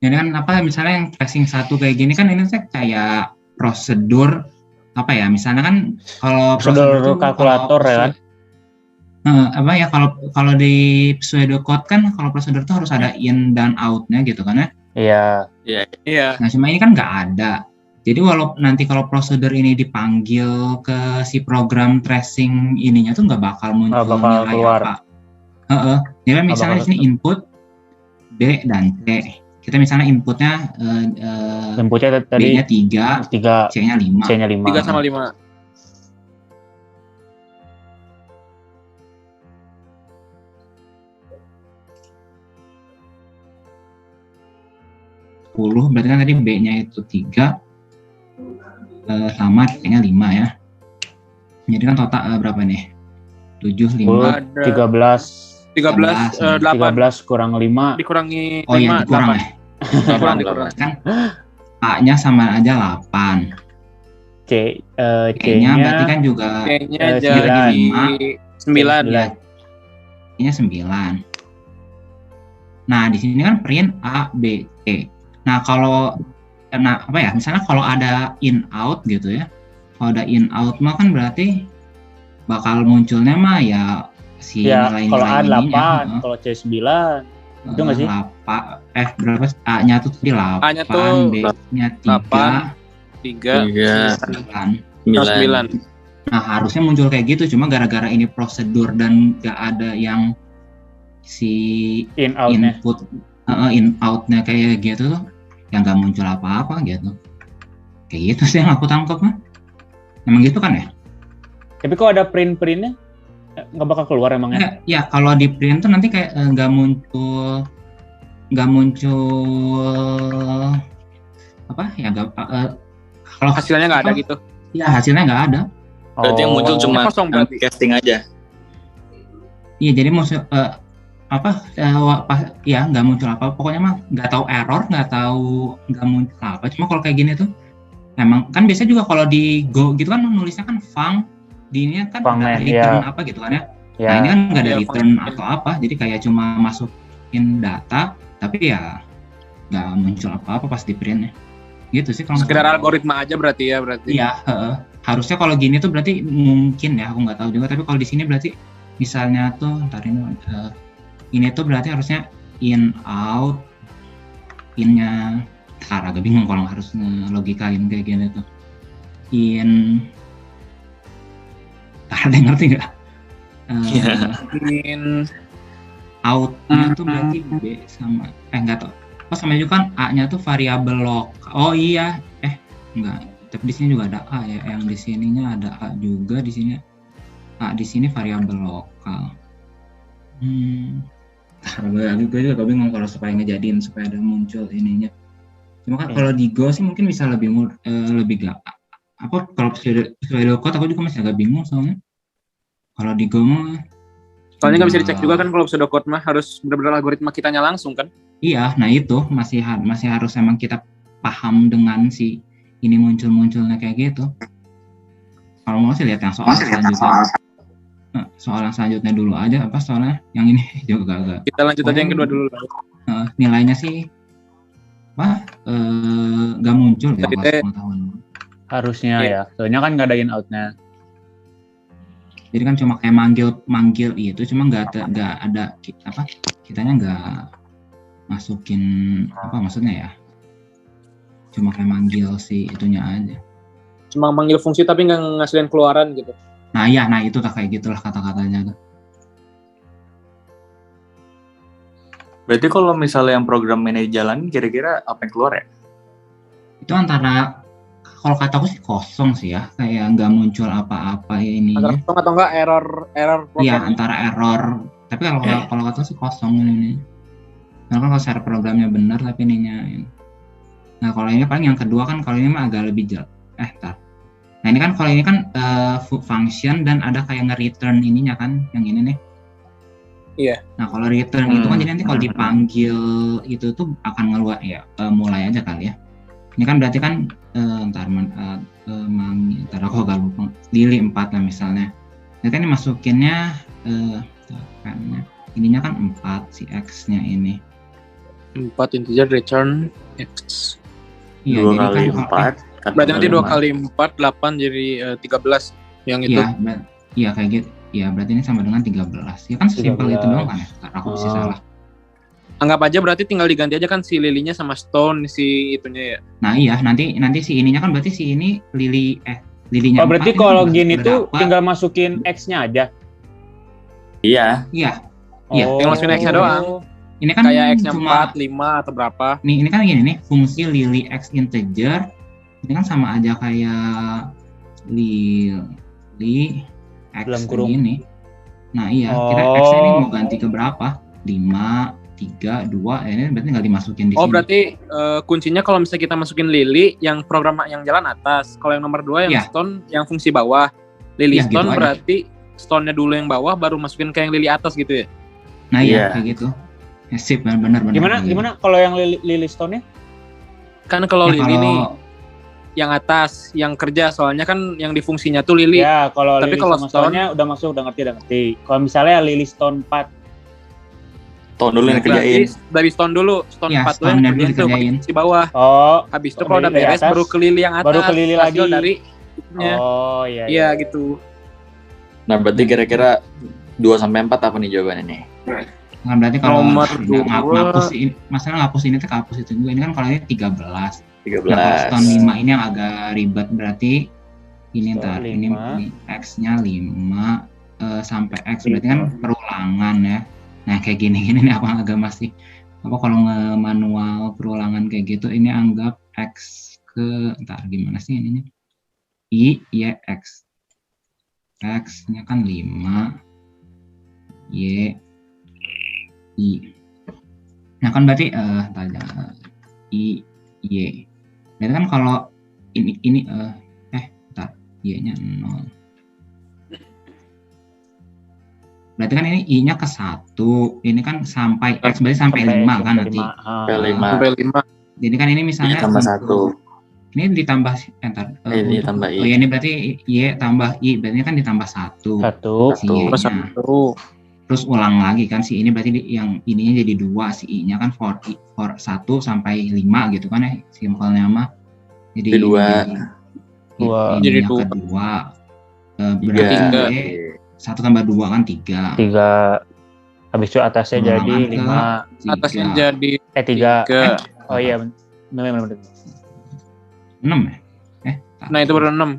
Jadi kan misalnya yang tracing 1 kayak gini kan ini kayak prosedur misalnya kan kalau prosedur kalkulator ya kan. Kalau di pseudocode kan kalau prosedur tuh harus ada in dan out-nya gitu kan ya. Iya. Nah cuma ini kan nggak ada. Jadi nanti kalau prosedur ini dipanggil ke si program tracing ininya tuh nggak bakal muncul nilai keluar. apa. Jadi misalnya di sini input B dan C. Kita misalnya inputnya tadi B-nya 3, C-nya 5. 3 sama 5. Berarti kan tadi B-nya itu 3 sama C-nya 5 ya. Jadi kan total berapa nih? 7, 5, 13 kurang 5 dikurangi 5. Oh iya dikurang 8. Dikurang. Kan A-nya sama aja 8. C-nya berarti kan juga C-nya jadi 9. Ya. C-nya 9. Nah, di sini kan print A, B, C. Nah, misalnya kalau ada in out gitu ya. Kalau ada in out mah kan berarti bakal munculnya mah ya si nilai-nilai kalau A 8, ininya. kalau C 9. Itu nggak sih? Berapa? A-nya tuh tadi 8, A-nya tuh B-nya 3, 9. Nah, harusnya muncul kayak gitu, cuma gara-gara ini prosedur dan gak ada yang si input in out-nya kayak gitu tuh, yang gak muncul apa-apa gitu. Kayak gitu sih yang aku tangkap mah. Emang gitu kan ya? Tapi kok ada print-printnya? Nggak bakal keluar emangnya? Ya kalau di print tuh nanti kayak nggak muncul kalau hasilnya nggak ada gitu. Ya hasilnya nggak ada. Berarti yang muncul cuma casting aja. Iya, jadi maksud nggak muncul apa, pokoknya mah nggak tahu error, nggak muncul apa. Cuma kalau kayak gini tuh emang kan biasanya juga kalau di Go gitu kan nulisnya kan func, di ini kan ada return apa gitu kan ya. Nah ini kan nggak ada return atau apa, jadi kayak cuma masukin data tapi ya nggak muncul apa-apa pas di printnya. Gitu sih kalau sekedar algoritma aja berarti. Iya, harusnya kalau gini tuh berarti mungkin ya, aku nggak tahu juga, tapi kalau di sini berarti misalnya tuh ini tuh berarti harusnya in out, innya agak bingung kalau harus ngelogikain kayak gini tuh. Ada yang ngerti nggak? In out-nya tuh berarti B sama nggak tahu. Sama juga kan A-nya tuh variabel lokal. Oh iya, enggak. Tapi di sini juga ada A ya. Yang di sininya ada A juga di sini. A di sini variabel lokal. Gue juga bingung kalau supaya ngejadiin supaya ada muncul ininya. Cuma kan kalau di Go sih mungkin bisa lebih gak kalau pseudocode aku juga masih agak bingung soalnya. Kalau di Go mah soalnya nggak bisa dicek juga kan kalau pseudocode mah harus benar-benar algoritma kitanya langsung kan. Iya, nah itu masih harus emang kita paham dengan si ini munculnya kayak gitu. Kalau mau sih lihat yang soal selanjutnya. Soal yang selanjutnya dulu aja, soalnya yang ini juga agak. Kita lanjut aja yang kedua dulu. Nilainya sih nggak muncul ya pas pengetahuan. Harusnya ya, soalnya kan nggak ada in out-nya. Jadi kan cuma kayak manggil itu, cuma nggak ada kitanya nggak masukin maksudnya ya, cuma kayak manggil si itunya aja, cuma manggil fungsi tapi nggak ngasilin keluaran gitu. Nah itu tak kayak gitulah kata-katanya tuh. Berarti kalau misalnya yang program ini jalan, kira-kira apa yang keluar ya? Itu antara, kalau kataku sih kosong sih ya, kayak nggak muncul apa-apa ininya. Atau nggak error program? Iya, antara error. Tapi kalau kataku sih kosong ini. Karena kalau secara programnya benar tapi ininya. Nah kalau ini paling yang kedua kan, kalau ini mah agak lebih jelas. Nah ini kan kalau ini kan function dan ada kayak nge-return ininya kan, yang ini nih. Iya. Nah kalau return itu kan jadi nanti kalau dipanggil itu tuh akan ngeluar ya, mulai aja kali ya. Ini kan berarti kan ntar aku agak lupa, Lili 4 lah misalnya. Ini kan dimasukinnya ininya kan 4 si X-nya ini. 4 integer return X. Iya, 2 jadi kali kan 4. Berarti nanti 2 kali 4, 8 jadi 13 yang itu. Iya, iya kayak gitu. Iya, berarti ini sama dengan 13. Ya kan sesimpel itu 13. doang kan ya. Ntar aku bisa salah. Anggap aja berarti tinggal diganti aja kan si lilinya sama stone si itunya ya. Nah, iya, nanti si ininya kan berarti si ini lilinya. Oh, berarti 4 ini kalau kan gini udah tuh dapet. tinggal masukin X-nya aja. Iya. Iya. Iya. Tinggal masukin X-nya doang. Ini kan Kayak X-nya cuma 4, 5 atau berapa. ini kan gini nih, fungsi lili X integer ini kan sama aja kayak lili X Dalam kurung. ini. Nah, iya, kita X ini mau ganti ke berapa? 5, 3, 2, ini berarti tinggal dimasukin di Oh, sini. berarti kuncinya kalau misalnya kita masukin lili yang program yang jalan atas. Kalau yang nomor 2 yang Iya. stone yang fungsi bawah. Lili Iya, gitu stone aja. berarti stone-nya dulu yang bawah baru masukin ke yang lili atas gitu ya. Nah, iya, Iya. kayak gitu. Ya, sip, benar. Gimana kalau yang Lily Stone-nya? Kan kalau Ya, lili nih yang atas yang kerja soalnya kan yang di fungsinya tuh lili. Ya, kalau Tapi Lily kalau sama Stone- Stone-nya udah masuk, udah ngerti. Kalau misalnya Lily Stone 4, Tahun dulu yang Berarti dikerjain. dari stone dulu, stone Iya, 4 dulu stone-nya yang dulu kerjain tuh dikerjain. di bawah. oh, Habis itu Oh, kalau udah dari beres atas, baru ke lili yang atas. baru ke lili hasil lagi. dari itunya. oh iya. Iya gitu. Nah, berarti kira-kira 2 sampai 4 apa nih jawabannya nih? Kan berarti kalau Nomor udah dua. ngapus ini, masalah ngapus ini tuh hapus itu juga. Ini kan kalau ini 13. 13. Nah, kalau stone 5 ini yang agak ribet berarti ini Stone ntar ini 5. X-nya 5 sampai X berarti kan perulangan ya. Nah, kayak gini nih aku agak masih apa kalau manual perulangan kayak gitu ini anggap X ke entar gimana sih ininya? Y X. X-nya kan 5 Y I. Nah, kan berarti I Y. Berarti kan kalau ini bentar, Y-nya 0. Berarti kan ini I-nya ke 1. Ini kan sampai X berarti sampai 5 kan nanti. Sampai 5. Sampai 5. Jadi kan ini misalnya Tambah untuk- 1. Ini ditambah entar Ini ditambah I. Oh ya, ini berarti Y tambah I, berarti kan ditambah 1. 1. Si Satu. Y-nya. Satu. Terus ulang lagi kan si ini berarti yang ininya jadi 2, si I-nya kan for 1 sampai 5 gitu kan ya simpelnya mah. Jadi Jadi 2. Dua. Jadi ininya 2. kedua. 3. Berarti Tiga. 1 tambah 2 kan 3. 3. Habis itu atasnya Ulangan jadi ke 5. Atasnya jadi 3. 3. Oh iya, benar. 6 ya? Nah, itu baru 6.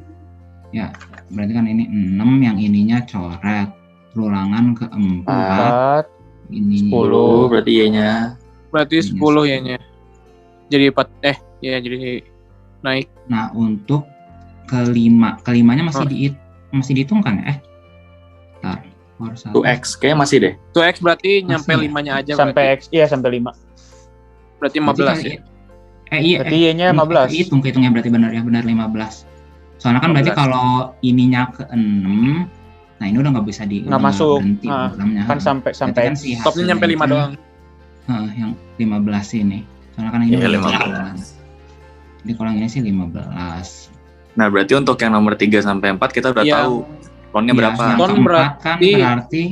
Berarti kan ini 6 yang ininya coret. Perulangan ke 4. 4. Ini 10. Berarti Y-nya. Berarti 10 ya-nya. Jadi 4 ya jadi naik. Nah, untuk kelimanya masih dihitung kan ya? Bentar. For 1. 2X. Kayaknya masih deh. 2x berarti nyampe Masih ya? 5-nya aja Sampai X, iya sampai 5. berarti 15 ya. Iya. Berarti Y-nya 15. Hitungnya berarti benar 15. Soalnya kan berarti 15. kalau ininya ke 6, nah ini udah nggak bisa Nggak masuk. berhenti Nah, programnya. Kan sampai Berarti kan si Stopnya nyampe 5 hasilnya doang. yang 15 ini. Soalnya kan ini Iya, udah 15. jalan. Jadi kalau yang ini sih 15. Nah, berarti untuk yang nomor 3 sampai 4 kita udah Iya. tahu tonnya Iya, berapa. yang Ton keempat kan berarti berarti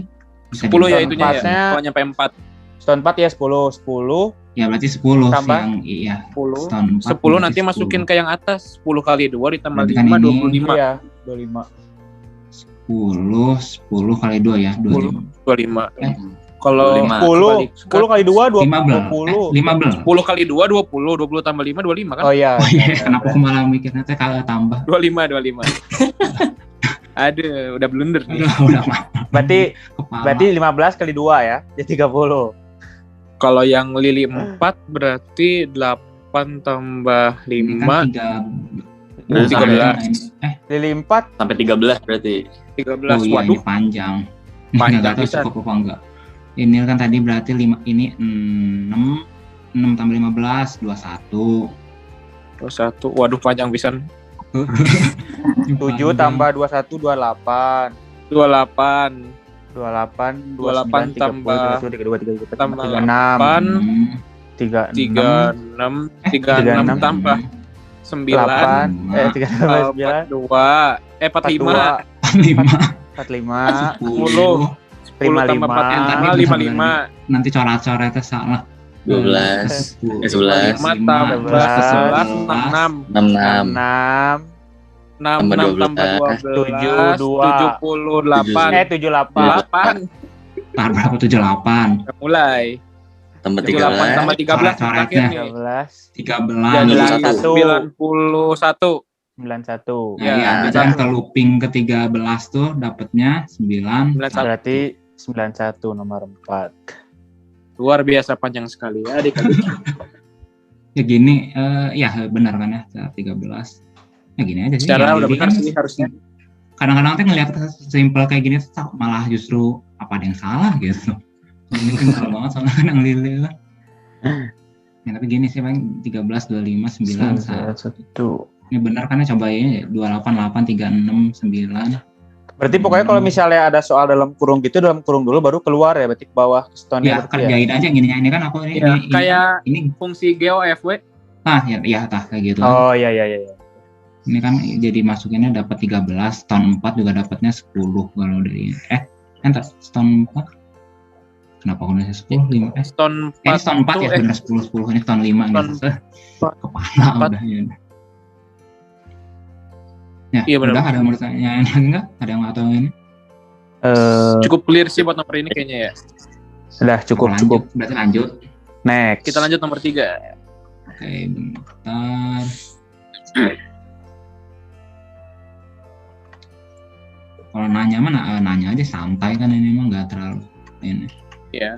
bisa 10 ya dihitung. itunya ya. Empatnya- Kalau nyampe 4. Stone 4 ya 10. Ya berarti 10 Tambah. yang iya. 10. Stone 4 10 berarti nanti 10. masukin ke yang atas. 10 kali 2 ditambah Berarti kan 5, ini- 25. Iya, 25. 10 kali 2 ya, 25. 25. Eh, Kalau 25. 10 kali 2 15. 20. 15. 10 kali 2 20, 20 tambah 5 25 kan? Oh iya. Oh iya, kenapa aku malah mikirnya teh kalau tambah. 25. Aduh, udah blunder nih. Udah mah Berarti kepala. berarti 15 kali 2 ya. Jadi 30. Kalau yang lili 4 berarti 8 tambah Ini 5 kan 13. Lili 4 Sampai 13 berarti. 13. Oh iya, ini Waduh, panjang. Panjang Nggak tahu bisa. cukup apa enggak. Ini kan tadi berarti 5 ini 6 tambah 15 21. 21. Waduh, panjang pisan. 7 tambah 21 28. 28 28 28 tambah 32 tambah 36 36 36 tambah 9 8 39 42 45 45 10 10 tambah 55 45 55 Nanti coret-coretnya salah. 12, 11, 5 tambah 11, 66. 66, 6 6 tambah tambah 12, 72. 78. 78. 4 78. berapa 78? Udah mulai. tambah 78 tambah 13 terakhir Coret-coretnya. nih. 13. 13. 91. 91. Nah, iya, Ya, biasanya ke looping ke 13 tuh dapatnya 9. 91. Berarti 91 nomor 4. Luar biasa panjang sekali ya adik-adik. Ya gini, ya benar kan ya 13. Ya gini aja sih. Secara yang udah ini benar kan sih harusnya. kadang-kadang tuh ngeliat simpel kayak gini tuh malah justru apa ada yang salah gitu. Ini simpel banget soalnya kan yang lili lah. Ya tapi gini sih paling 13, 25, 9, 1. Ini benar kan ya, cobain 28, 8, 36, 9. Berarti pokoknya kalau misalnya ada soal dalam kurung gitu, dalam kurung dulu baru keluar ya, berarti ke bawah stone-nya. Ya kerjain aja gini ini kan aku ini, Ya, ini kayak ini fungsi GOFW. ya kayak gitu. Oh iya. Ini kan jadi masukinnya dapat 13, stone 4 juga dapatnya 10 kalau dari entar stone 4. Kenapa aku nulisnya 10, 5? Stone 4 Ini stone 4 ya benar 10, ini stone 5 gitu. Kepala 4. udah ya. Ya, Iya, benar. udah ada yang mau ditanyain lagi nggak? Ada yang nggak tahu ini? Cukup clear sih buat nomor ini kayaknya ya. Udah cukup. Berarti lanjut. Next. Kita lanjut nomor 3. Oke, bentar. Kalau nanya mana nanya aja santai kan ini emang nggak terlalu ini. Ya.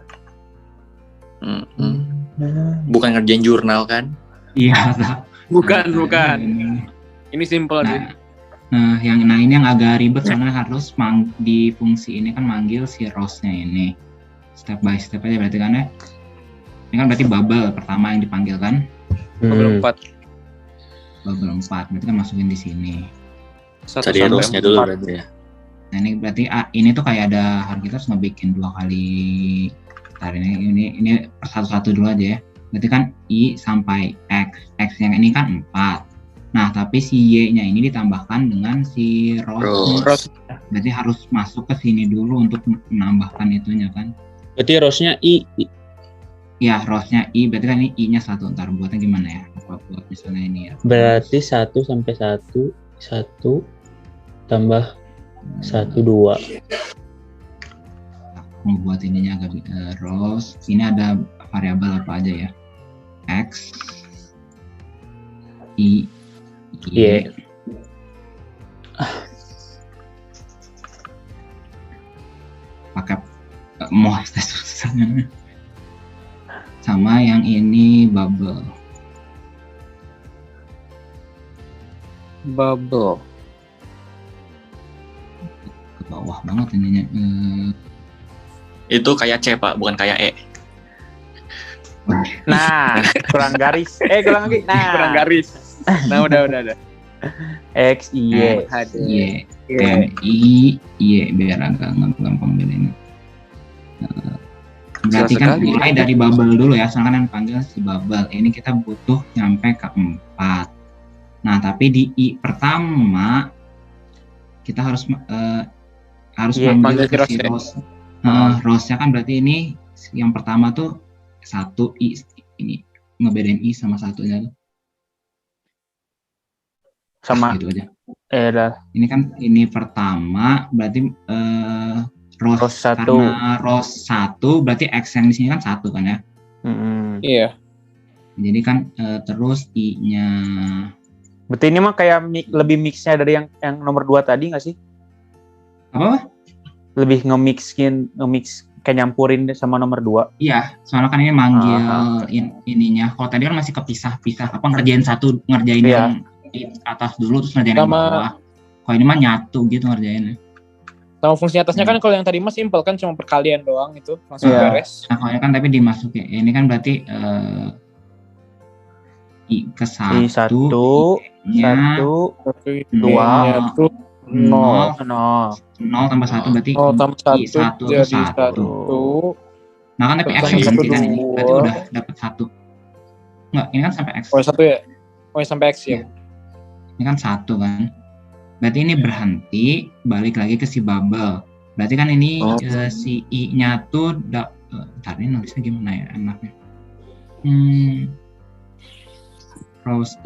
Bukan ngerjain jurnal kan? Iya, tak. Bukan. Ini. Ini simple sih. Nah, ini yang agak ribet soalnya harus di fungsi ini kan manggil si rose-nya ini step by step aja berarti kan ya. Ini kan berarti bubble pertama yang dipanggil kan. Bubble 4. Bubble 4 berarti kan masukin di sini. Cari rose-nya dulu berarti ya. Nah ini berarti ini tuh kayak ada kita harus ngebikin 2 kali. Bentar, ini per satu-satu dulu aja ya. Berarti kan I sampai X yang ini kan 4. Nah, tapi si Y-nya ini ditambahkan dengan si rose. Berarti harus masuk ke sini dulu untuk menambahkan itunya kan. Berarti rose-nya I. Ya, rose-nya I, berarti kan ini I-nya 1. Ntar buatnya gimana ya? Apa buat misalnya ini ya? Berarti 1 sampai 1 tambah 1, 2. Mau buat ininya agak rose. Ini ada variabel apa aja ya? X, I, Y. Pakai mau susahnya. Sama yang ini bubble. Ke bawah banget ininya. Itu kayak C Pak, bukan kayak E. Nah, kurang garis. Kurang lagi. Nah, Kurang garis. Nah, udah. X, Y. Y, M, I, Y biar agak gampang bedanya. Berarti kan mulai dari bubble dulu ya, soalnya kan yang panggil si bubble. Ini kita butuh nyampe ke 4. Nah, tapi di I pertama kita harus manggil si rose. Rose-nya kan berarti ini yang pertama tuh 1 I, ini ngebedain I sama satunya tuh. Sama gitu aja. Dah. Ini pertama berarti rose 1. Karena rose 1 berarti X yang di sini kan 1 kan ya. Iya. Jadi kan terus I-nya. Berarti ini mah kayak lebih mixnya dari yang nomor 2 tadi nggak sih? Apa? Lebih nge-mix kayak nyampurin sama nomor 2. Iya, soalnya kan ini manggil ininya. Kalau tadi kan masih kepisah-pisah, ngerjain yang di atas dulu terus ngerjain yang bawah. Kalau ini mah nyatu gitu ngerjainnya. Sama fungsi atasnya kan kalau yang tadi mah simple kan cuma perkalian doang itu langsung beres. Nah, kalau kan tapi dimasukin. Ini kan berarti I ke 1, I-nya 1, 2, 0 tambah 1 berarti 0 tambah 1 I 1 itu 1. Nah kan tapi X yang ganti kan ini berarti udah dapat 1. Enggak, ini kan sampai X. Oh 1 ya? Oh sampai X ya? Ini kan 1 kan. Berarti ini berhenti, balik lagi ke si bubble. Berarti kan ini si I-nya tuh bentar ini nulisnya gimana ya enaknya. Terus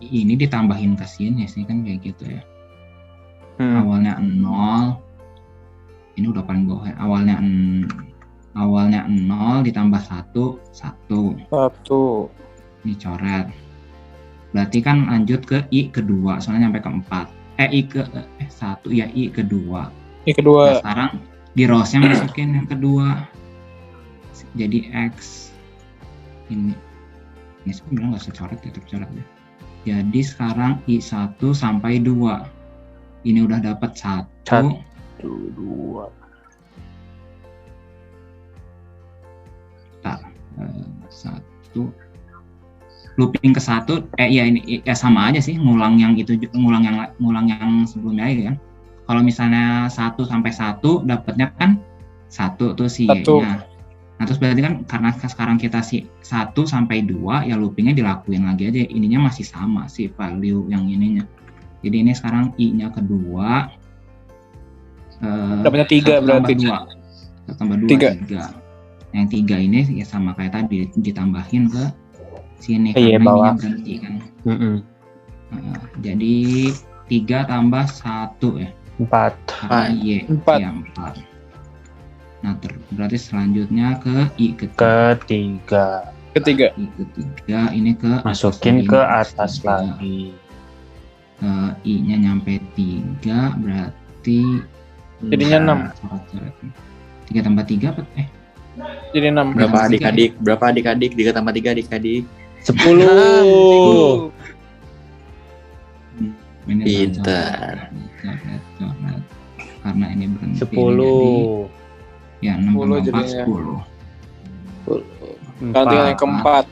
ini ditambahin ke sini sih kan kayak gitu ya. Awalnya 0. Ini udah paling bawah ya. Awalnya 0 ditambah 1. Ini coret. Berarti kan lanjut ke I kedua, soalnya sampai ke 4. I kedua. Nah, sekarang di rows-nya masukin yang kedua. Jadi X ini sebenarnya nggak usah coret ya, tapi coret ya. Jadi sekarang I1 sampai 2. Ini udah dapat 1, 2. Satu looping ke 1, ini sama aja sih, ngulang yang sebelumnya ya kan. Kalau misalnya 1 sampai 1 dapatnya kan 1 tuh si Y-nya. Nah, terus berarti kan karena sekarang kita si 1 sampai 2 ya loopingnya dilakuin lagi aja, ininya masih sama si value yang ininya. Jadi ini sekarang I-nya kedua. Dapatnya 3 berarti. Tambah 2, 3. Yang 3 ini ya sama kayak tadi ditambahin ke sini karena ininya berhenti kan. Jadi 3 tambah 1 ya. 4. Y. 4. Ya, 4. Nah, berarti selanjutnya ke I ketiga. I ketiga ini ke masukin ke atas lagi. I-nya nyampe 3 berarti jadinya 6. 3 tambah 3 apa? Jadi 6. Berapa adik-adik? 3 tambah 3 adik-adik. 10. Pintar. Karena ini berhenti 10. Ya 6 tambah 4 10. Nanti yang keempat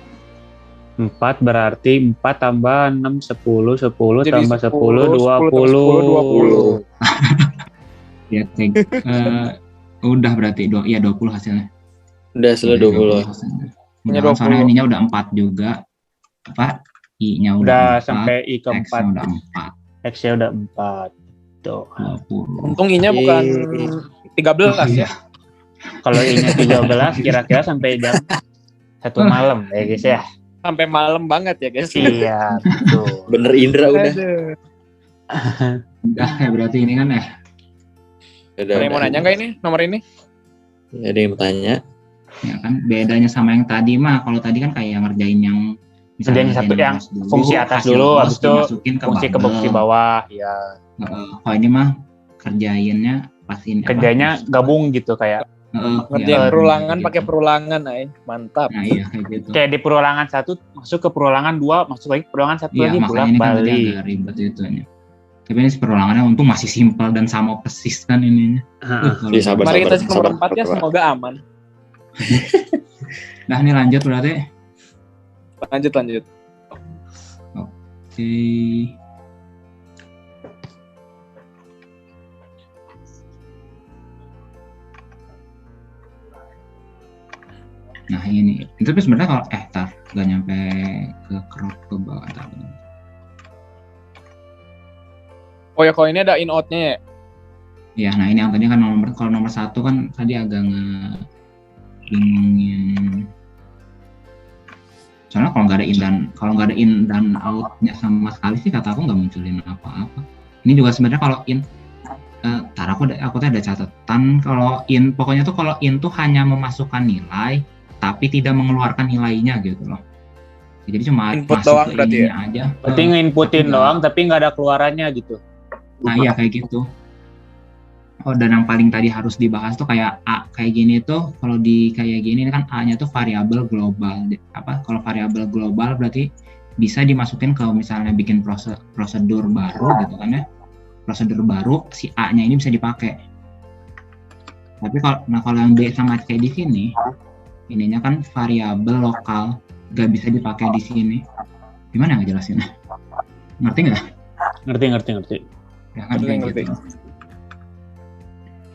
4 berarti 4 tambah 6 10 jadi tambah 10 20. Ya udah berarti 20 hasilnya. Udah selalu 20. Udah, soalnya ininya udah 4 juga. I-nya udah 4, sampai I keempat. X-nya udah 4. X-nya udah 4. Tuh. 20. Untung I-nya bukan 13 ya. Kalau I-nya 13 kira-kira sampai jam 1 malam ya guys ya. Sampai malam banget ya guys. Iya, betul. Bener Indra udah. Udah ya berarti ini kan ya. Ada yang mau nanya nggak ini nomor ini? Ada yang mau tanya? Ya kan bedanya sama yang tadi mah, kalau tadi kan kayak ngerjain yang misalnya satu yang fungsi atas dulu, habis itu fungsi ke bawah. Ya. Kalau ini mah kerjainnya pasti kerjanya gabung gitu kayak. Ngerjain perulangan pakai perulangan, mantap. Nah iya kayak gitu. Kayak di perulangan 1 masuk ke perulangan 2, masuk lagi ke perulangan 1 lagi bolak balik. Agak ribet itu nya. Tapi ini perulangannya untung masih simpel dan sama persis kan ininya. Mari kita cek nomor 4 ya, semoga aman. Nah ini lanjut berarti. Lanjut. Oke. Nah ini itu sebenarnya kalau nggak nyampe ke crop ke bawah tadi. Oh ya, kalau ini ada in out-nya ya? Ya, nah ini yang tadi kan kalau nomor 1 kan tadi agak bingungin. Soalnya kalau nggak ada in dan out-nya sama sekali sih kata aku nggak munculin apa-apa. Ini juga sebenarnya kalau in, aku tuh ada catatan kalau in, pokoknya tuh kalau in tuh hanya memasukkan nilai tapi tidak mengeluarkan nilainya gitu loh. Jadi cuma input masuk doang ke berarti ininya aja. Berarti nginputin doang tapi nggak ada keluarannya gitu. Nah iya kayak gitu. Oh, dan yang paling tadi harus dibahas tuh kayak A kayak gini tuh, kalau di kayak gini kan A-nya tuh variabel global. Kalau variabel global berarti bisa dimasukin ke misalnya bikin prosedur baru gitu kan ya. Prosedur baru si A-nya ini bisa dipakai. Tapi kalau yang B sama kayak di sini, ininya kan variabel lokal, gak bisa dipakai di sini. Gimana ngejelasinnya? Ngerti nggak? Ngerti. Ya kan kayak gitu.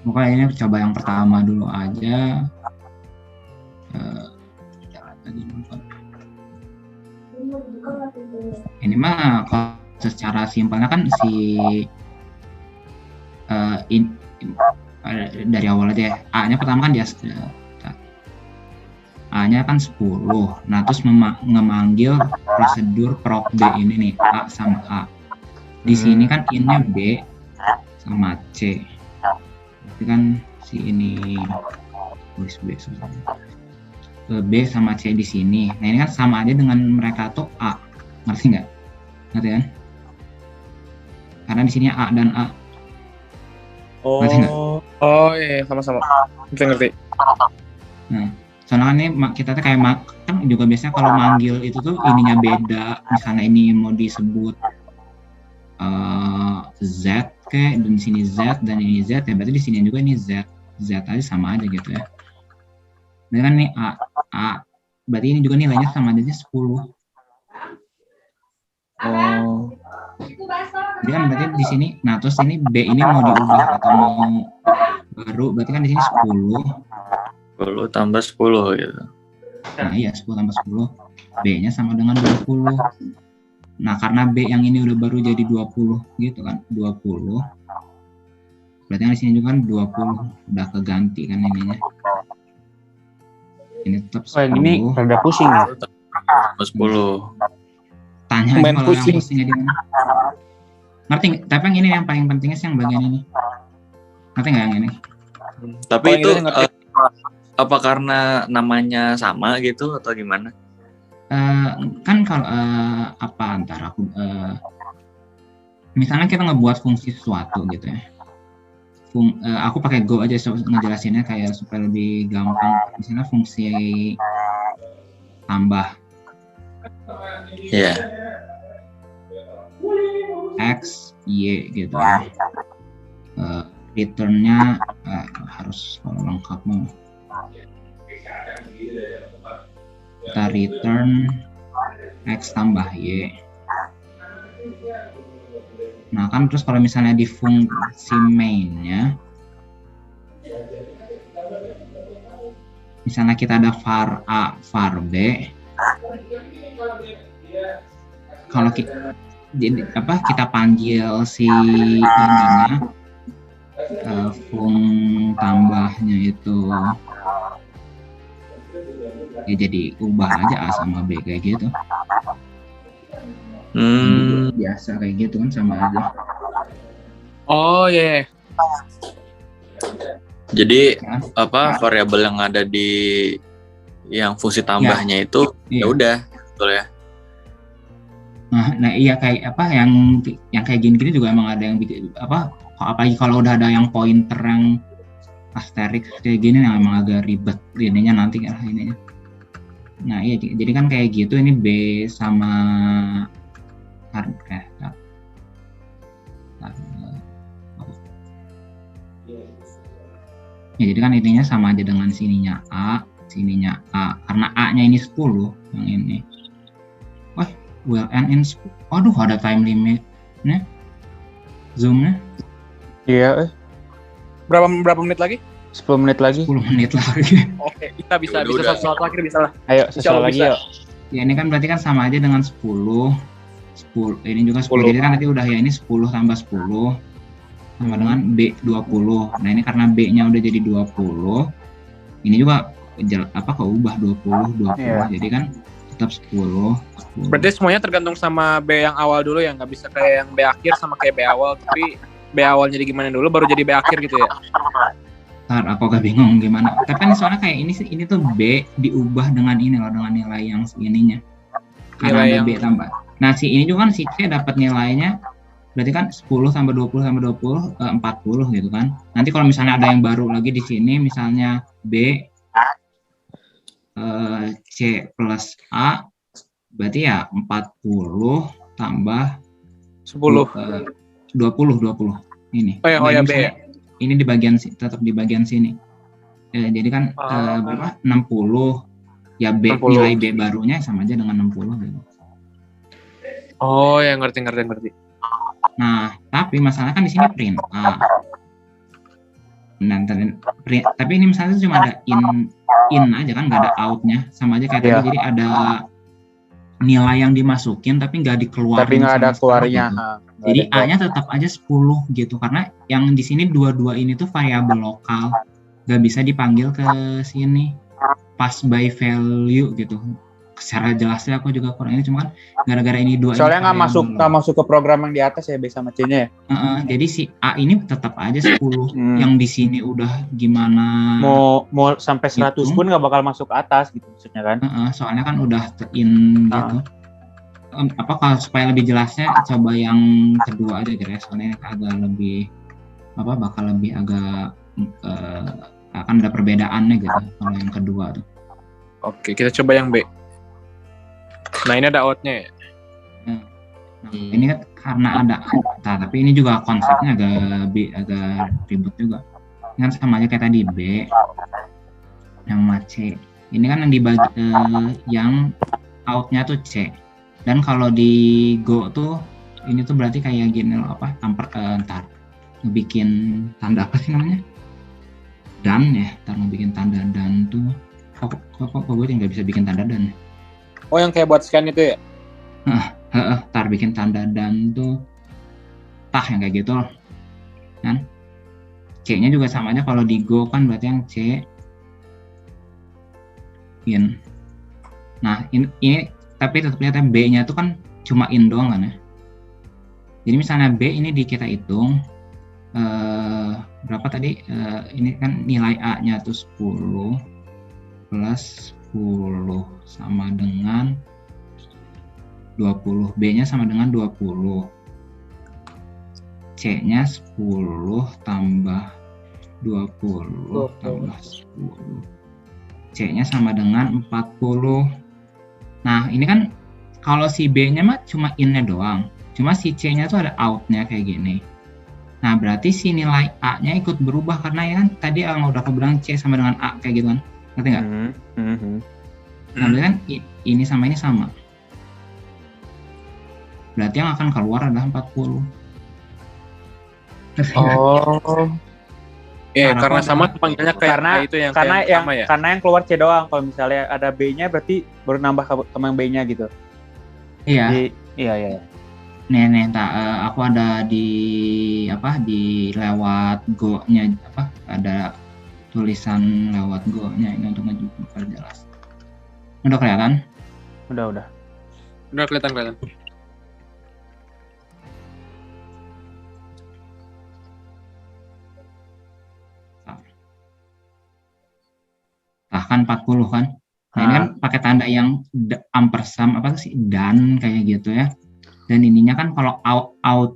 Makanya ini coba yang pertama dulu aja. Ini mah kalau secara simpelnya kan dari awal aja ya. A-nya pertama kan A-nya kan 10. Nah, terus ngemanggil prosedur proc B ini nih, A sama A. Di sini kan in-nya B sama C. Itu kan si ini tulis B B sama C di sini. Nah, ini kan sama aja dengan mereka tuh A. Ngerti nggak? Ngerti kan? Karena di sini A dan A. Ngerti nggak? Oh iya, sama-sama. Ngerti. Nah, soalnya kan ini kita tuh kayak kan juga biasanya kalau manggil itu tuh ininya beda. Misalnya ini mau disebut Z kayak, dan di sini Z dan ini Z, ya berarti di sini juga ini Z aja sama aja gitu ya. Ini kan nih A, berarti ini juga nilainya sama aja 10. Jadi kan berarti di sini, nah terus ini B ini mau diubah atau mau baru, berarti kan di sini 10 tambah 10 gitu. Nah iya, 10 tambah 10, B-nya sama dengan 20. Nah karena B yang ini udah baru jadi 20 gitu kan, 20. Berarti kan di sini juga kan 20 udah keganti kan ininya. Ini tetap 10. Oh, ini rada pusing ya. Tambah 10. Tanya aja kalau yang pusingnya di mana. Ngerti? Tapi yang ini yang paling pentingnya sih yang bagian ini. Ngerti nggak yang ini? Tapi itu apa karena namanya sama gitu atau gimana? Kan kalau apa antara aku misalnya kita ngebuat fungsi sesuatu gitu ya. Aku pakai Go aja ngejelasinnya kayak supaya lebih gampang. Misalnya fungsi tambah. Iya. X, Y gitu ya. Return-nya harus kalau lengkap mau. Kita return X tambah Y. Nah kan terus kalau misalnya di fungsi main-nya, misalnya kita ada var A, var B, kalau kita kita panggil si ininya tambahnya itu ya jadi ubah aja A sama B kayak gitu. Biasa kayak gitu kan sama aja. Oh iya. Yeah. Jadi variabel yang ada di yang fungsi tambahnya itu ya udah, betul ya. Nah iya kayak yang kayak gini juga emang ada yang bikin apalagi kalau udah ada yang pointer yang asterisk kayak gini yang emang agak ribet ininya nanti kan ininya. Nah iya jadi kan kayak gitu ini B sama ya jadi kan intinya sama aja dengan sininya A karena A-nya ini 10 yang ini. Wah, will end in 10. Aduh, ada time limit nih. Zoom-nya. Iya, Berapa menit lagi? 10 menit lagi. 10 menit lagi. Oke, kita bisa satu akhir bisa lah. Ayo, sesuatu lagi yuk. Ya ini kan berarti kan sama aja dengan 10. Ini juga 10. Jadi kan nanti udah ya ini 10 tambah 10 sama dengan B 20. Nah, ini karena B-nya udah jadi 20. Ini juga keubah 20. Yeah. Jadi kan tetap 10. Berarti semuanya tergantung sama B yang awal dulu ya, nggak bisa kayak yang B akhir sama kayak B awal, tapi B awal jadi gimana dulu baru jadi B akhir gitu ya. Ntar aku agak bingung gimana. Tapi kan soalnya kayak ini tuh B diubah dengan ini loh, dengan nilai yang ininya. Karena ada B tambah. Nah si ini juga kan si C dapat nilainya berarti kan 10 tambah 20 tambah 20 40 gitu kan. Nanti kalau misalnya ada yang baru lagi di sini misalnya B C plus A berarti ya 40 tambah 10 20 ini. Oh ya B. Ini di bagian tetap di bagian sini. Jadi kan berapa? 60. Ya B 60. Nilai B barunya sama aja dengan 60 gitu. Oh, ya ngerti. Nah, tapi masalahnya kan di sini print A. Nah, tapi ini misalnya cuma ada in aja kan, nggak ada out-nya, sama aja kayak tadi. Jadi ada nilai yang dimasukin tapi nggak dikeluarin. Tapi nggak ada keluarnya. Gitu. Jadi A-nya tetap aja 10 gitu, karena yang di sini dua-dua ini tuh variabel lokal, nggak bisa dipanggil ke sini. pass by value gitu. Secara jelasnya aku juga kurang ini, cuma kan gara-gara ini dua Soalnya ini nggak masuk ke program yang di atas ya B sama C-nya ya. jadi si A ini tetap aja 10. Yang di sini udah gimana mau sampai 100 gitu. Pun nggak bakal masuk ke atas gitu maksudnya kan. Soalnya kan udah in gitu. Kalau supaya lebih jelasnya coba yang kedua aja kira-kira, soalnya agak lebih bakal lebih agak akan ada perbedaannya gitu kalau yang kedua tuh. Oke, kita coba yang B. Nah, ini ada out-nya ya. Ini kan karena ada tapi ini juga konsepnya agak ribet juga. Ini kan sama aja kayak tadi B yang C. Ini kan yang dibagi yang out-nya tuh C. Dan kalau di Go tuh ini tuh berarti kayak gini loh, ntar ngebikin tanda apa sih namanya? Dan ya, ntar ngebikin tanda dan tuh kok gue nggak bisa bikin tanda dan. Oh, yang kayak buat scan itu ya? Ntar bikin tanda dan tuh yang kayak gitu kan. C-nya juga sama aja, kalau di Go kan berarti yang C in. Nah ini tapi tetap lihat B-nya itu kan cuma in doang kan ya. Jadi misalnya B ini kita hitung berapa tadi, ini kan nilai A-nya tuh 10 plus 10 sama dengan 20, B-nya sama dengan 20, C-nya 10 tambah 20 tambah 10, C-nya sama dengan 40. Nah ini kan kalau si B-nya mah cuma in-nya doang, cuma si C-nya tuh ada out-nya kayak gini. Nah berarti si nilai A-nya ikut berubah karena ya kan tadi yang udah aku bilang C sama dengan A kayak gitu kan, ngerti nggak? Nah berarti kan ini sama ini sama, berarti yang akan keluar adalah 40. Iya, karena sama panggilnya kayak itu yang sama ya. Karena yang keluar C doang. Kalau misalnya ada B-nya berarti baru nambah sama yang B-nya gitu. Iya. Jadi, iya. Nih, aku ada di lewat Go-nya ada tulisan lewat Go-nya ini untuk memperjelas. Udah kelihatan? Udah. Udah kelihatan. Kan 40 kan. Nah, ini kan pakai tanda yang ampersand dan kayak gitu ya. Dan ininya kan kalau out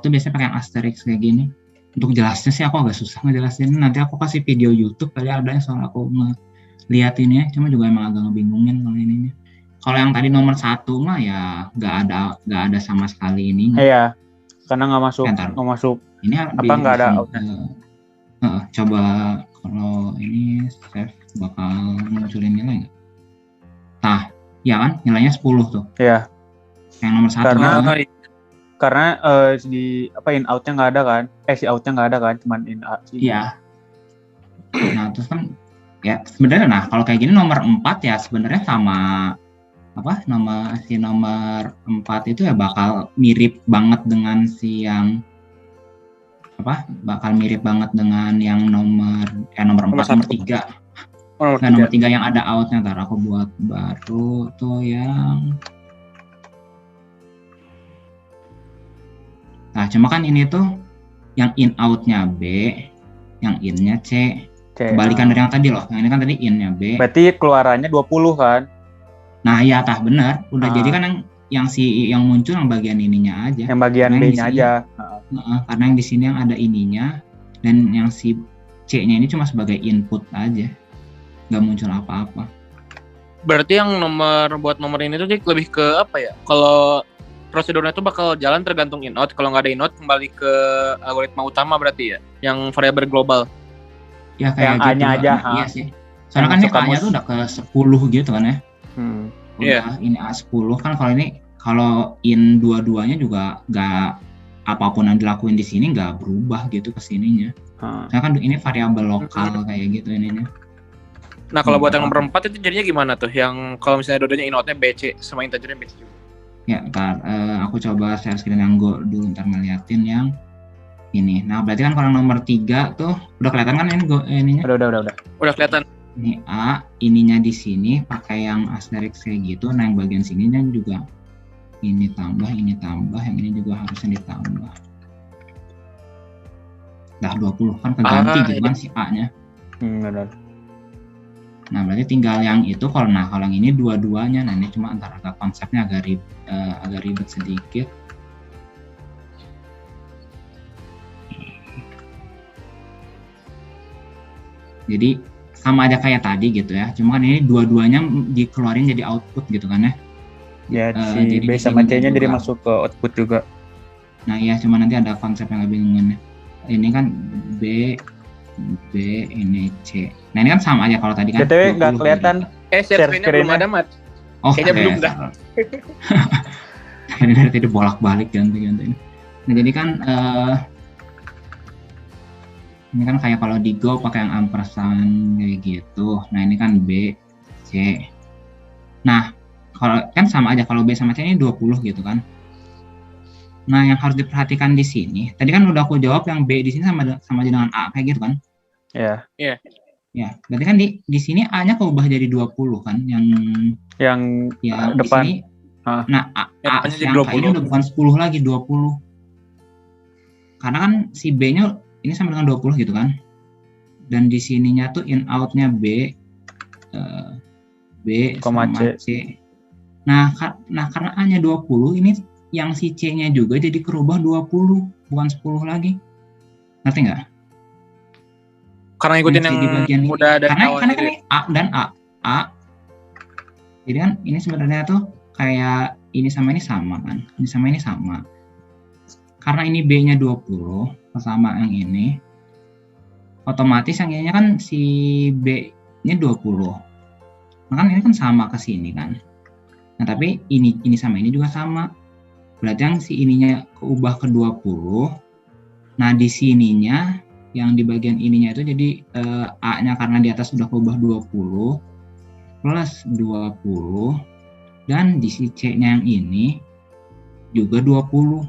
tuh biasanya pakai asterisk kayak gini. Untuk jelasnya sih aku agak susah ngejelasin. Nanti aku kasih video YouTube kali ada yang soal aku ngeliat ini ya. Cuma juga emang agak ngebingungin kalau ininya. Kalau yang tadi nomor 1 mah ya nggak ada sama sekali ini. Iya. Karena nggak masuk. Ini nggak ada out. Coba kalau ini save bakal munculin nilai nggak? Nah, ya kan nilainya 10 tuh. Iya. Yang nomor 1 karena di in outnya nggak ada kan? Si outnya nggak ada kan? Cuman in out. Iya. Nah terus kan ya sebenarnya kalau kayak gini nomor 4 ya sebenarnya sama nomor 4 itu ya bakal mirip banget dengan yang nomor 4, nomor 3. Nomor 3 yang ada outnya, ntar aku buat baru tuh yang. Nah cuma kan ini tuh yang in outnya B, yang innya C. Kebalikan dari yang tadi loh, yang ini kan tadi innya B. Berarti keluarannya 20 kan? Nah iya benar, udah jadi kan yang muncul yang bagian ininya aja. Yang bagian B-nya aja. Karena yang di sini yang ada ininya dan yang si C-nya ini cuma sebagai input aja, nggak muncul apa-apa. Berarti yang buat nomor ini tuh lebih ke apa ya? Kalau prosedurnya tuh bakal jalan tergantung in out. Kalau nggak ada in out kembali ke algoritma utama berarti ya, yang variabel global. Ya kayak gitu. A-nya aja. Iya sih. Soalnya kan ini A-nya tuh udah ke 10 gitu kan ya. Udah ini A10 kan, kalau in dua-duanya juga nggak, apapun yang dilakuin di sini nggak berubah gitu ke sininya. Soalnya kan ini variabel lokal kayak gitu ininya. Nah kalau buat yang nomor 4 itu jadinya gimana tuh? Yang kalau misalnya dua-duanya in outnya BC sama integernya BC juga. Ya ntar aku coba share screen yang Go dulu ntar ngeliatin yang ini. Nah berarti kan kalau nomor 3 tuh udah kelihatan kan ini Go ininya? Udah. Udah kelihatan. Ini A, ininya di sini pakai yang asterisk kayak gitu. Nah, yang bagian sininya juga ini tambah, yang ini juga harusnya ditambah. Dah 20 kan keganti gitu kan si A-nya. Benar. Nah, berarti tinggal yang itu kalau yang ini dua-duanya. Nah, ini cuma antara konsepnya agak ribet sedikit. Jadi sama aja kayak tadi gitu ya. Cuma kan ini dua-duanya dikeluarin jadi output gitu kan ya. Ya, si B sama C-nya jadi masuk ke output juga. Nah, ya cuma nanti ada konsep yang lebih bingungan. Ini kan B, ini C. Nah, ini kan sama aja kalau tadi kan. BTW nggak kelihatan. Share screen-nya belum ada, Mat. Oh, kayaknya belum dah. Ini dari tadi bolak-balik ganti-ganti. Nah, jadi kan ini kan kayak kalau di Go pakai yang ampersand kayak gitu. Nah, ini kan B, C. Nah, kalau kan sama aja kalau B sama C ini 20 gitu kan. Nah, yang harus diperhatikan di sini, tadi kan udah aku jawab yang B di sini sama aja dengan A kayak gitu kan? Iya. Iya. Ya, berarti kan di sini A-nya keubah jadi 20 kan, yang depan. Di sini, nah, A jadi yang 20. ini udah bukan 10 lagi, 20. Karena kan si B-nya ini sama dengan 20 gitu kan. Dan di sininya tuh in out-nya B sama C. Nah, karena A-nya 20, ini yang si C-nya juga jadi kerubah 20, bukan 10 lagi. Ngerti nggak? Karena ikutin yang udah ada karena kan ini A dan A. Jadi kan ini sebenarnya tuh kayak ini sama kan. Ini sama ini sama. Karena ini B-nya 20 sama yang ini. Otomatis yang ininya kan si B-nya 20. Nah, kan ini kan sama ke sini kan. Nah, tapi ini sama ini juga sama. Berarti yang si ininya keubah ke 20. Nah, di sininya yang di bagian ininya itu jadi A-nya karena di atas sudah keubah 20 plus 20 dan di si C-nya yang ini juga 20.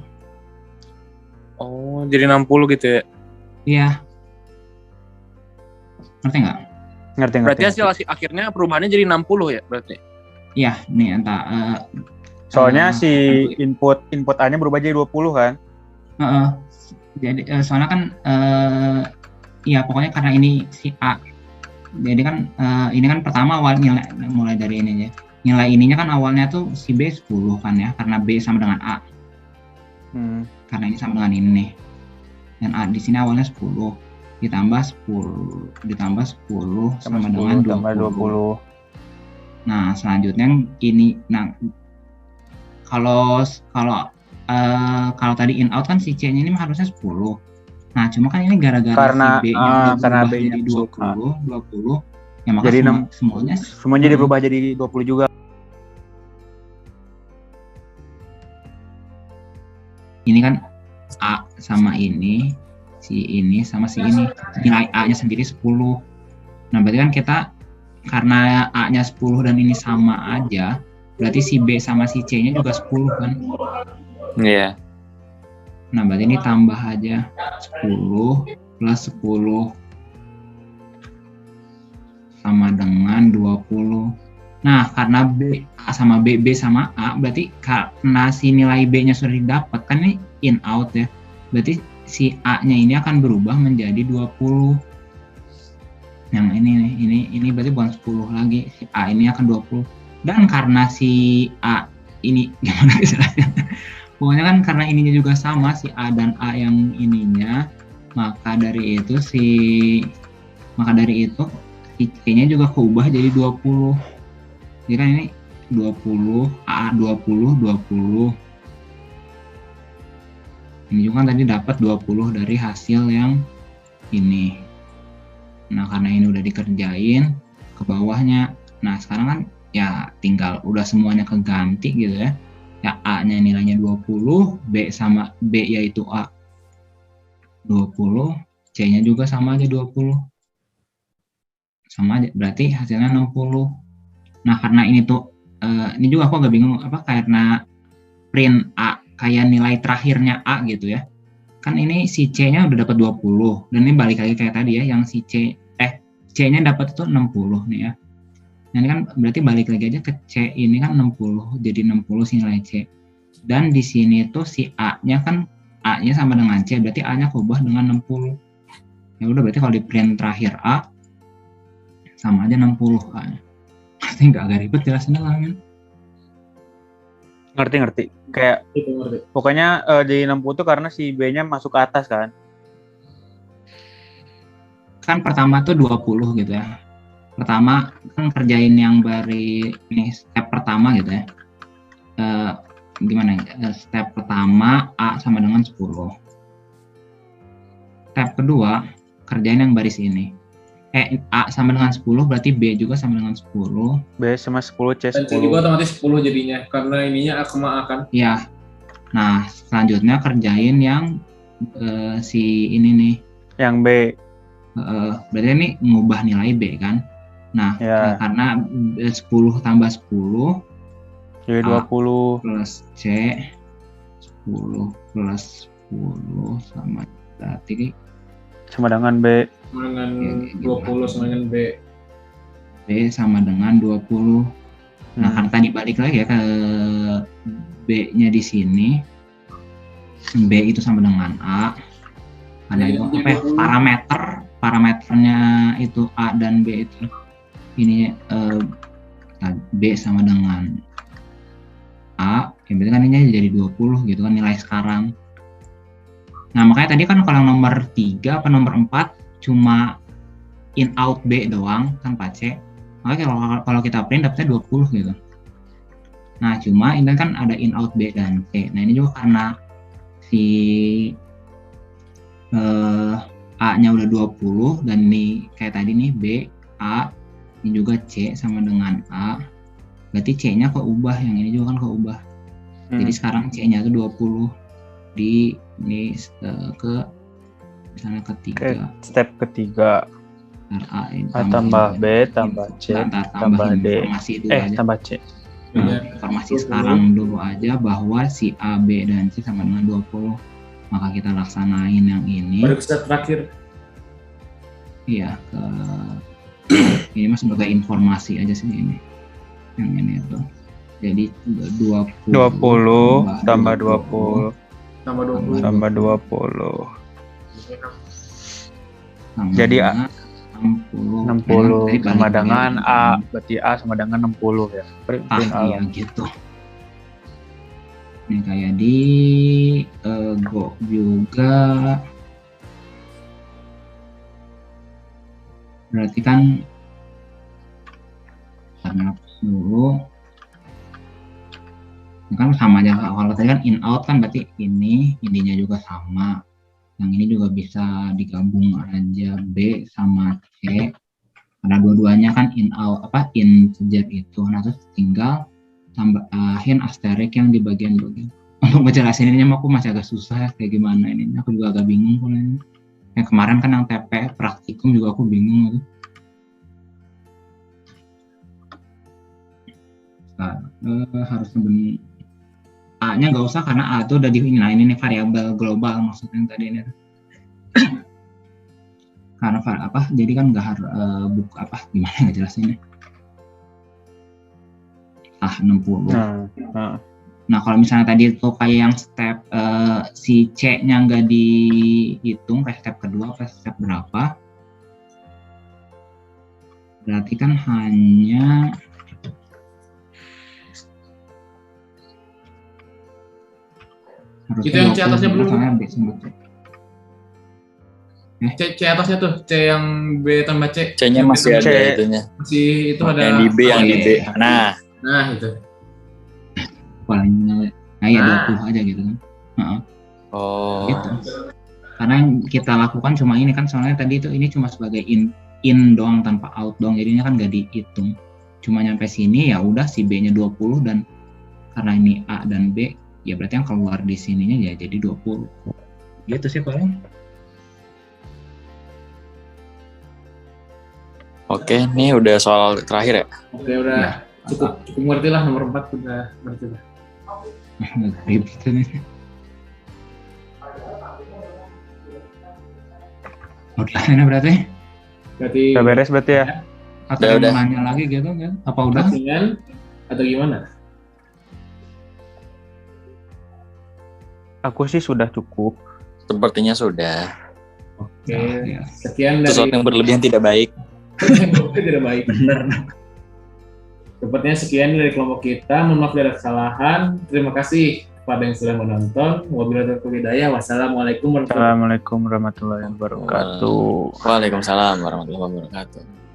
Oh, jadi 60 gitu ya? Iya. Ngerti nggak? Ngerti. Berarti hasil akhirnya perubahannya jadi 60 ya berarti? Iya, nih entah. Soalnya si input A-nya berubah jadi 20 kan? Jadi soalnya kan ya pokoknya karena ini si A. Jadi kan ini kan pertama awal nilai mulai dari ininya. Nilai ininya kan awalnya tuh si B 10 kan ya, karena B sama dengan A. Karena ini sama dengan ini nih. Dan A di sini awalnya 10 ditambah 10 sama dengan 20. Nah, selanjutnya ini kalau tadi in out kan si C-nya ini harusnya 10. Nah, cuma kan ini gara-gara si B-nya karena berubah jadi 20 ya maka jadi semuanya jadi berubah jadi 20 juga. Ini kan A sama ini, si ini sama si ini. Nilai A-nya sendiri 10. Nah, berarti kan kita karena A-nya 10 dan ini sama aja, berarti si B sama si C-nya juga 10 kan? Iya. Nah, berarti ini tambah aja 10 plus 10 sama dengan 20. Nah, karena B sama B sama A, berarti karena si nilai B-nya sudah didapat, kan ini in out ya. Berarti si A-nya ini akan berubah menjadi 20. Yang ini berarti bukan 10 lagi. Si A ini akan 20. Dan karena si A ini gimana istilahnya? Pokoknya kan karena ininya juga sama, si A dan A yang ininya, maka dari itu si C-nya juga keubah jadi 20. Jadi kan ini 20, A 20. Ini juga kan tadi dapat 20 dari hasil yang ini. Nah, karena ini udah dikerjain ke bawahnya. Nah, sekarang kan ya tinggal udah semuanya keganti gitu ya. Ya A-nya nilainya 20, B yaitu A 20, C-nya juga sama aja 20. Sama aja, berarti hasilnya 60. Nah, karena ini tuh ini juga aku agak bingung karena print A kayak nilai terakhirnya A gitu ya. Kan ini si C-nya udah dapat 20 dan ini balik lagi kayak tadi ya, yang si C C-nya dapat itu 60 nih ya. Nah, ini kan berarti balik lagi aja ke C ini kan 60, jadi 60 si nilai C. Dan di sini tuh si A-nya kan A-nya sama dengan C, berarti A-nya kubah dengan 60. Ya udah berarti kalau di print terakhir A sama aja 60 A-nya. Pasti agak ribet jelasinnya lah kan. Ngerti. Kayak Itu. pokoknya di 60 itu karena si B-nya masuk ke atas kan. Kan pertama tuh 20 gitu ya. Pertama kan kerjain yang dari ini step pertama gitu ya. Gimana ya? Step pertama A sama dengan 10. Step kedua kerjain yang baris ini. A sama dengan 10 berarti B juga sama dengan 10. B sama 10, C 10. Dan C juga otomatis 10 jadinya karena ininya A sama A kan. Iya. Nah, selanjutnya kerjain yang si ini nih. Yang B. Berarti ini ngubah nilai B kan. Nah, Ya. karena 10 tambah 10 Jadi 20 plus C 10 plus 10 sama berarti sama dengan B. Sama dengan Ya, 20 sama dengan B. B sama dengan 20. Nah, kan tadi balik lagi ya ke B-nya di sini. B itu sama dengan A. Ada itu apa ya? Parameternya itu A dan B itu. Ini B sama dengan A, ya berarti kan ini jadi 20 gitu kan nilai sekarang. Nah, makanya tadi kan kalau nomor 3 apa nomor 4 cuma in out B doang kan Pak C. Makanya kalau kita print dapetnya 20 gitu. Nah, cuma ini kan ada in out B dan C. Nah, ini juga karena si A-nya udah 20 dan ini kayak tadi nih B, A, ini juga C sama dengan A. Berarti C-nya keubah, yang ini juga kan keubah. Jadi sekarang C-nya itu 20 di ini ke misalnya ketiga. Step ketiga. A, tambah B tambah C tambah D. Tambah C. Nah, informasi sekarang dulu aja bahwa si A, B, dan C sama dengan 20. Maka kita laksanain yang ini. Baru step terakhir. Iya, ini mas sebagai informasi aja sih ini. Yang ini tuh. Jadi 20 tambah 20 tambah 20. Jadi A 60 sama dengan A, berarti A sama dengan 60 ya. Iya gitu. Ini kayak di Go juga. Berarti kan karena dulu kan sama aja, kalau tadi kan in out kan berarti ininya juga sama, yang ini juga bisa digabung aja B sama C karena dua-duanya kan in out integer itu. Nah terus tinggal tambahin asterik yang di bagian-bagian. Untuk ngejelasin ini aku masih agak susah kayak gimana ini, aku juga agak bingung kalau ini. Yang kemarin kan yang TP praktikum juga aku bingung gitu. Harusnya benar A-nya nggak usah karena A itu udah nah ini nih variabel global maksudnya yang tadi ini. Karena jadi kan nggak harus gimana nggak jelasinnya. 60. Nah kalau misalnya tadi itu kayak yang step si C-nya nggak dihitung kayak step kedua kayak step berapa, berarti kan hanya itu yang C atasnya belum. C atasnya tuh, C yang B tambah C. C-nya masih ada itunya. Masih itu ada. Yang di B, yang di B. Nah itu. Palingnya, ya 20 aja gitu kan. Oh. Gitu. Karena yang kita lakukan cuma ini kan, soalnya tadi itu ini cuma sebagai in doang tanpa out doang, jadinya kan nggak dihitung. Cuma nyampe sini ya udah si B-nya 20 dan karena ini A dan B ya berarti yang keluar di sininya ya jadi 20. Gitu sih paling. Oke, ini udah soal terakhir ya? Oke, udah ya. Cukup ngerti lah, nomor 4 udah ngerti lah. Ribet ini. Udah ini berarti? Berarti Udah beres berarti ya? Atau Udah. mau nanya lagi gitu kan? Apa udah? Closing-an atau gimana? Aku sih sudah cukup. Sepertinya sudah. Oke. Ya. Sekian dari Sesuatu yang berlebihan tidak baik. tidak baik. Bener. Sepertinya sekian dari kelompok kita. Mohon maaf dari kesalahan. Terima kasih kepada yang sudah menonton. Wabillahi taufiq wal hidayah. Wassalamualaikum warahmatullahi wabarakatuh. Assalamualaikum warahmatullahi wabarakatuh. Waalaikumsalam warahmatullahi wabarakatuh.